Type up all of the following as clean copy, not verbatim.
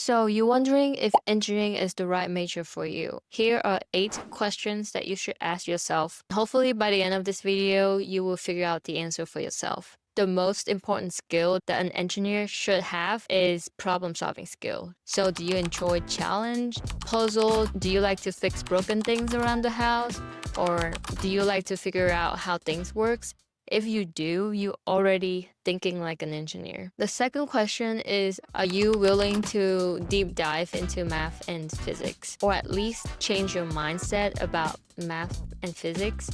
So you're wondering if engineering is the right major for you. Here are 8 questions that you should ask yourself. Hopefully by the end of this video, you will figure out the answer for yourself. The most important skill that an engineer should have is problem-solving skill. So do you enjoy challenge, puzzle? Do you like to fix broken things around the house? Or do you like to figure out how things works? If you do, you're already thinking like an engineer. The second question is, are you willing to deep dive into math and physics? Or at least change your mindset about math and physics?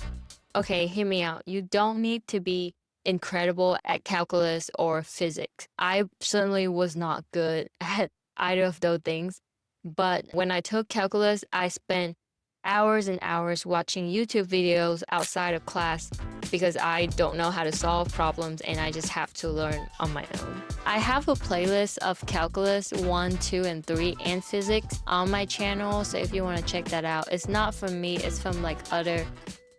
Okay, hear me out. You don't need to be incredible at calculus or physics. I certainly was not good at either of those things. But when I took calculus, I spent hours and hours watching YouTube videos outside of class because I don't know how to solve problems and I just have to learn on my own. I have a playlist of calculus 1, 2, and 3 and physics on my channel, so if you want to check that out. It's not from me, it's from like other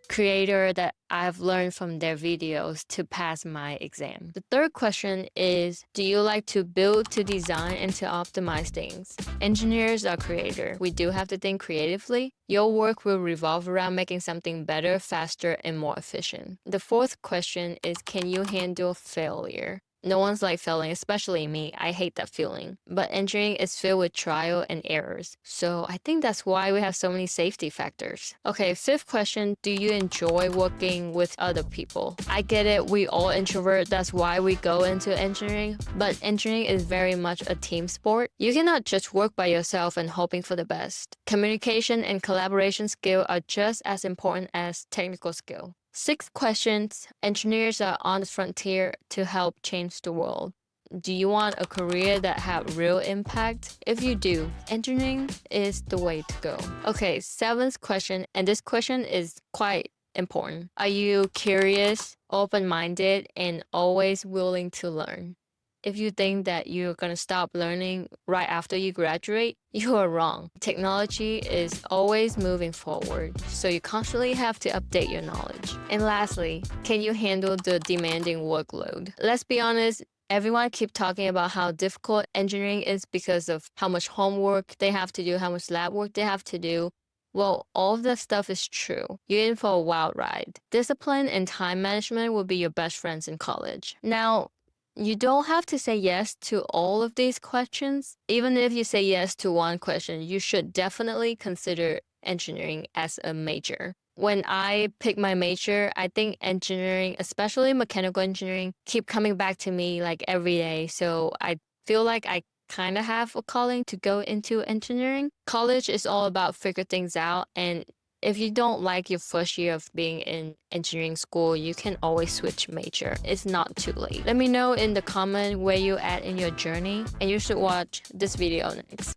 creator that I've learned from their videos to pass my exam. The third question is, do you like to build, to design, and to optimize things? Engineers are creator. We do have to think creatively. Your work will revolve around making something better, faster, and more efficient. The fourth question is, can you handle failure? No one's like failing, especially me. I hate that feeling. But engineering is filled with trial and errors. So I think that's why we have so many safety factors. Okay, fifth question, do you enjoy working with other people? I get it, we all introvert, that's why we go into engineering. But engineering is very much a team sport. You cannot just work by yourself and hoping for the best. Communication and collaboration skill are just as important as technical skill. Sixth questions, engineers are on the frontier to help change the world. Do you want a career that have real impact? If you do, engineering is the way to go. Okay, seventh question, and this question is quite important. Are you curious, open-minded, and always willing to learn? If you think that you're going to stop learning right after you graduate, you are wrong. Technology is always moving forward, so you constantly have to update your knowledge. And lastly, can you handle the demanding workload? Let's be honest, everyone keeps talking about how difficult engineering is because of how much homework they have to do, how much lab work they have to do. Well, all of that stuff is true. You're in for a wild ride. Discipline and time management will be your best friends in college. Now, you don't have to say yes to all of these questions. Even if you say yes to one question, you should definitely consider engineering as a major. When I pick my major, I think engineering, especially mechanical engineering, keep coming back to me like every day. So I feel like I kind of have a calling to go into engineering. College is all about figure things out, and if you don't like your first year of being in engineering school, you can always switch major. It's not too late. Let me know in the comment where you're at in your journey, and you should watch this video next.